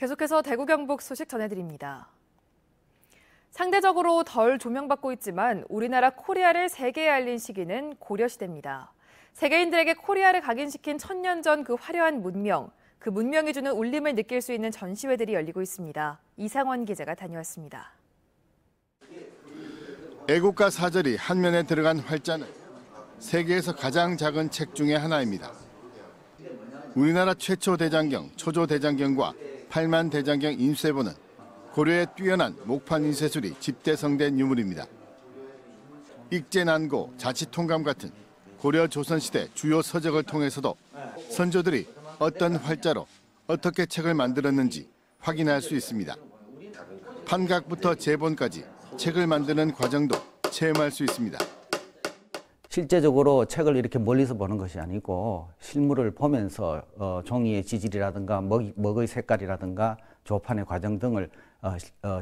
계속해서 대구 경북 소식 전해드립니다. 상대적으로 덜 조명받고 있지만 우리나라 코리아를 세계에 알린 시기는 고려시대입니다. 세계인들에게 코리아를 각인시킨 1000년 전 그 화려한 문명, 그 문명이 주는 울림을 느낄 수 있는 전시회들이 열리고 있습니다. 이상원 기자가 다녀왔습니다. 애국가 사절이 한면에 들어간 활자는 세계에서 가장 작은 책 중에 하나입니다. 우리나라 최초 대장경, 초조 대장경과 8만 대장경 인쇄본은 고려의 뛰어난 목판 인쇄술이 집대성된 유물입니다. 익제난고, 자치통감 같은 고려 조선시대 주요 서적을 통해서도 선조들이 어떤 활자로 어떻게 책을 만들었는지 확인할 수 있습니다. 판각부터 제본까지 책을 만드는 과정도 체험할 수 있습니다. 실제적으로 책을 이렇게 멀리서 보는 것이 아니고 실물을 보면서 종이의 지질이라든가 먹의 색깔이라든가 조판의 과정 등을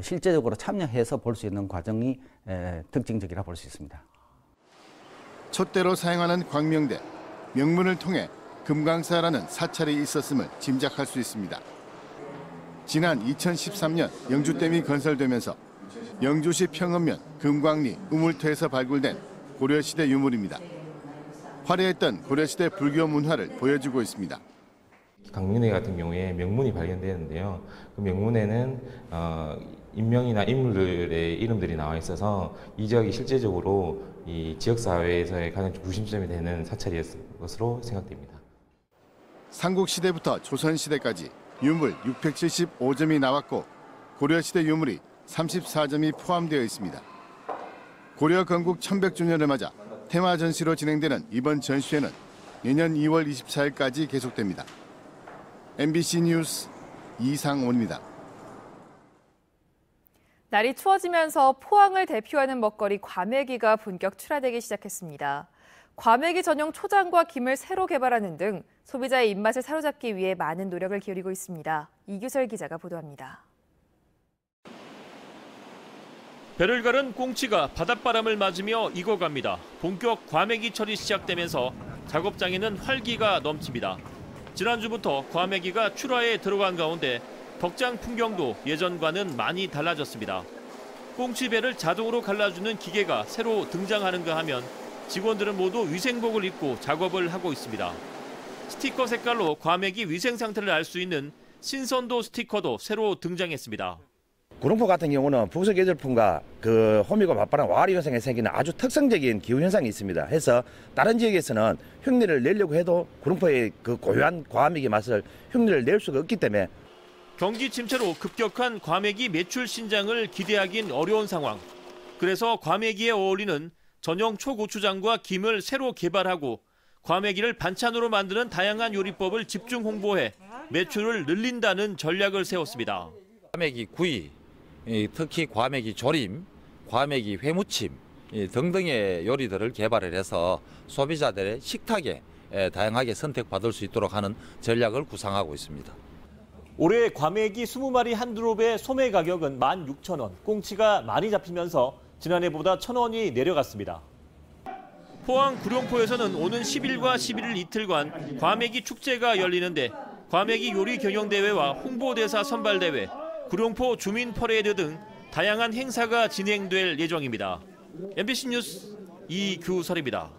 실제적으로 참여해서 볼 수 있는 과정이 특징적이라 볼 수 있습니다. 촛대로 사용하는 광명대, 명문을 통해 금강사라는 사찰이 있었음을 짐작할 수 있습니다. 지난 2013년 영주댐이 건설되면서 영주시 평읍면 금광리 우물터에서 발굴된 고려시대 유물입니다. 화려했던 고려시대 불교 문화를 보여주고 있습니다. 강민회 같은 경우에 명문이 발견되는데요. 그 명문에는 인명이나 인물들의 이름들이 나와 있어서 이 지역이 실제적으로 이 지역 사회에서의 가장 중심점이 되는 사찰이었을 것으로 생각됩니다. 삼국시대부터 조선시대까지 유물 675점이 나왔고 고려시대 유물이 34점이 포함되어 있습니다. 고려 건국 1100주년을 맞아 테마 전시로 진행되는 이번 전시회는 내년 2월 24일까지 계속됩니다. MBC 뉴스 이상원입니다. 날이 추워지면서 포항을 대표하는 먹거리 과메기가 본격 출하되기 시작했습니다. 과메기 전용 초장과 김을 새로 개발하는 등 소비자의 입맛을 사로잡기 위해 많은 노력을 기울이고 있습니다. 이규설 기자가 보도합니다. 배를 가른 꽁치가 바닷바람을 맞으며 익어갑니다. 본격 과메기철이 시작되면서 작업장에는 활기가 넘칩니다. 지난주부터 과메기가 출하에 들어간 가운데 덕장 풍경도 예전과는 많이 달라졌습니다. 꽁치배를 자동으로 갈라주는 기계가 새로 등장하는가 하면 직원들은 모두 위생복을 입고 작업을 하고 있습니다. 스티커 색깔로 과메기 위생 상태를 알 수 있는 신선도 스티커도 새로 등장했습니다. 구룡포 같은 경우는 북서 계절풍과 호미과 맞바람 와리 현상에 생기는 아주 특성적인 기후 현상이 있습니다. 해서 다른 지역에서는 흉내를 내려고 해도 구룡포의 그 고유한 과메기 맛을 흉내를 낼 수가 없기 때문에 경기 침체로 급격한 과메기 매출 신장을 기대하긴 어려운 상황. 그래서 과메기에 어울리는 전용 초고추장과 김을 새로 개발하고 과메기를 반찬으로 만드는 다양한 요리법을 집중 홍보해 매출을 늘린다는 전략을 세웠습니다. 과메기 구이, 특히 과메기 조림, 과메기 회무침 등등의 요리들을 개발을 해서 소비자들의 식탁에 다양하게 선택받을 수 있도록 하는 전략을 구상하고 있습니다. 올해 과메기 20마리 한 드롭의 소매 가격은 16,000원, 꽁치가 많이 잡히면서 지난해보다 1,000원이 내려갔습니다. 포항 구룡포에서는 오는 10일과 11일 이틀간 과메기 축제가 열리는데 과메기 요리 경영대회와 홍보대사 선발대회, 구룡포 주민 퍼레이드 등 다양한 행사가 진행될 예정입니다. MBC 뉴스 이규설입니다.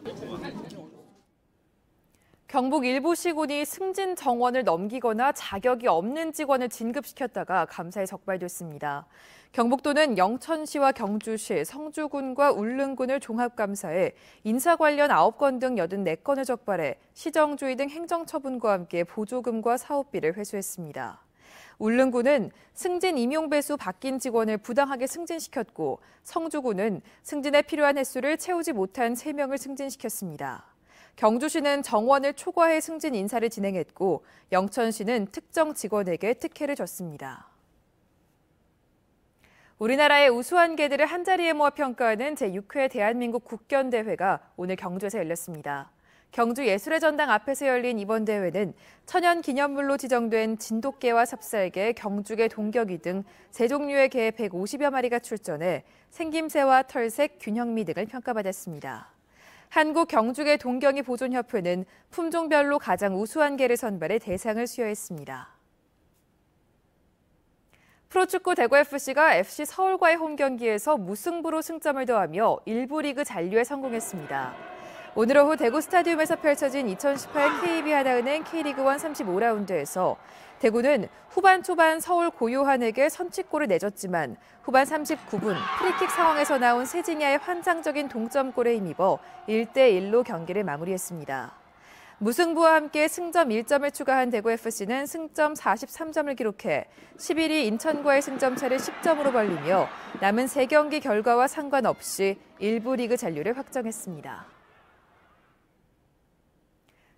경북 일부 시군이 승진 정원을 넘기거나 자격이 없는 직원을 진급시켰다가 감사에 적발됐습니다. 경북도는 영천시와 경주시, 성주군과 울릉군을 종합감사해 인사 관련 9건 등 84건을 적발해 시정주의 등 행정처분과 함께 보조금과 사업비를 회수했습니다. 울릉군은 승진 임용 배수 바뀐 직원을 부당하게 승진시켰고 성주군은 승진에 필요한 횟수를 채우지 못한 3명을 승진시켰습니다. 경주시는 정원을 초과해 승진 인사를 진행했고 영천시는 특정 직원에게 특혜를 줬습니다. 우리나라의 우수한 개들을 한자리에 모아 평가하는 제6회 대한민국 국견대회가 오늘 경주에서 열렸습니다. 경주 예술의 전당 앞에서 열린 이번 대회는 천연 기념물로 지정된 진돗개와 삽살개, 경주개, 동격이 등 3종류의 개 150여 마리가 출전해 생김새와 털색, 균형미 등을 평가받았습니다. 한국 경주개 동경이 보존협회는 품종별로 가장 우수한 개를 선발해 대상을 수여했습니다. 프로축구 대구FC가 FC 서울과의 홈 경기에서 무승부로 승점을 더하며 1부 리그 잔류에 성공했습니다. 오늘 오후 대구 스타디움에서 펼쳐진 2018 KB하나은행 K리그1 35라운드에서 대구는 후반 초반 서울 고요한에게 선취골을 내줬지만 후반 39분 프리킥 상황에서 나온 세징야의 환상적인 동점골에 힘입어 1대1로 경기를 마무리했습니다. 무승부와 함께 승점 1점을 추가한 대구FC는 승점 43점을 기록해 11위 인천과의 승점차를 10점으로 벌리며 남은 3경기 결과와 상관없이 1부 리그 잔류를 확정했습니다.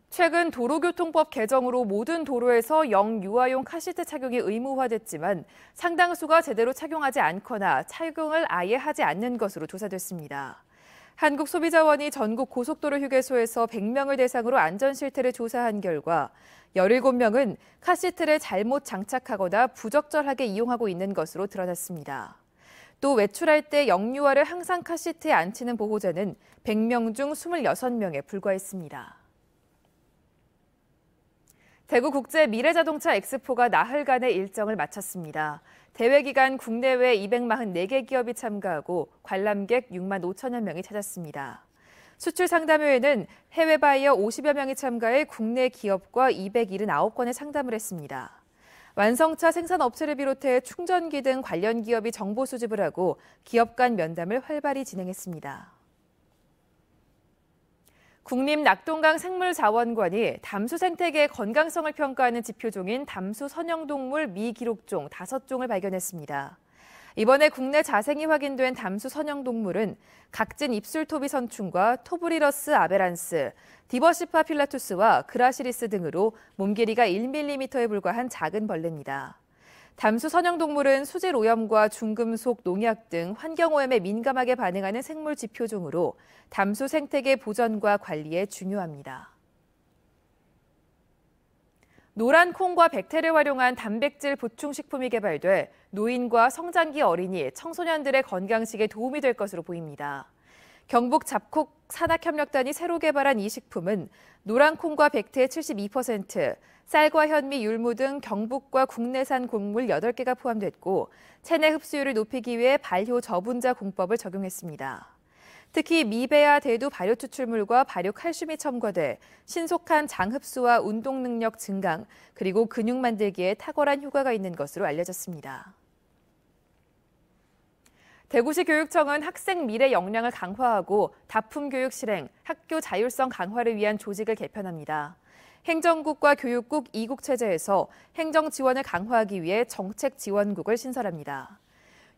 최근 도로교통법 개정으로 모든 도로에서 영유아용 카시트 착용이 의무화됐지만 상당수가 제대로 착용하지 않거나 착용을 아예 하지 않는 것으로 조사됐습니다. 한국소비자원이 전국 고속도로 휴게소에서 100명을 대상으로 안전실태를 조사한 결과 17명은 카시트를 잘못 장착하거나 부적절하게 이용하고 있는 것으로 드러났습니다. 또 외출할 때 영유아를 항상 카시트에 앉히는 보호자는 100명 중 26명에 불과했습니다. 대구국제 미래자동차 엑스포가 나흘간의 일정을 마쳤습니다. 대회 기간 국내외 244개 기업이 참가하고 관람객 6만 5천여 명이 찾았습니다. 수출 상담회에는 해외 바이어 50여 명이 참가해 국내 기업과 279건의 상담을 했습니다. 완성차 생산업체를 비롯해 충전기 등 관련 기업이 정보 수집을 하고 기업 간 면담을 활발히 진행했습니다. 국립낙동강 생물자원관이 담수 생태계의 건강성을 평가하는 지표종인 담수 선형동물 미기록종 5종을 발견했습니다. 이번에 국내 자생이 확인된 담수 선형동물은 각진 입술토비 선충과 토브리러스 아베란스, 디버시파 필라투스와 그라시리스 등으로 몸 길이가 1mm에 불과한 작은 벌레입니다. 담수 선형동물은 수질 오염과 중금속, 농약 등 환경오염에 민감하게 반응하는 생물 지표종으로 담수 생태계 보전과 관리에 중요합니다. 노란 콩과 백태를 활용한 단백질 보충 식품이 개발돼 노인과 성장기 어린이, 청소년들의 건강식에 도움이 될 것으로 보입니다. 경북 잡곡 산학협력단이 새로 개발한 이 식품은 노란 콩과 백태의 72%, 쌀과 현미, 율무 등 경북과 국내산 곡물 8개가 포함됐고 체내 흡수율을 높이기 위해 발효 저분자 공법을 적용했습니다. 특히 미베아 대두 발효 추출물과 발효 칼슘이 첨가돼 신속한 장 흡수와 운동 능력 증강, 그리고 근육 만들기에 탁월한 효과가 있는 것으로 알려졌습니다. 대구시 교육청은 학생 미래 역량을 강화하고 다품 교육 실행, 학교 자율성 강화를 위한 조직을 개편합니다. 행정국과 교육국 2국 체제에서 행정 지원을 강화하기 위해 정책 지원국을 신설합니다.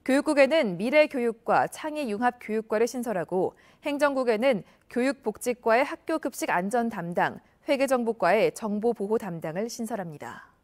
교육국에는 미래교육과 창의융합교육과를 신설하고 행정국에는 교육복지과의 학교급식 안전 담당, 회계정보과의 정보보호 담당을 신설합니다.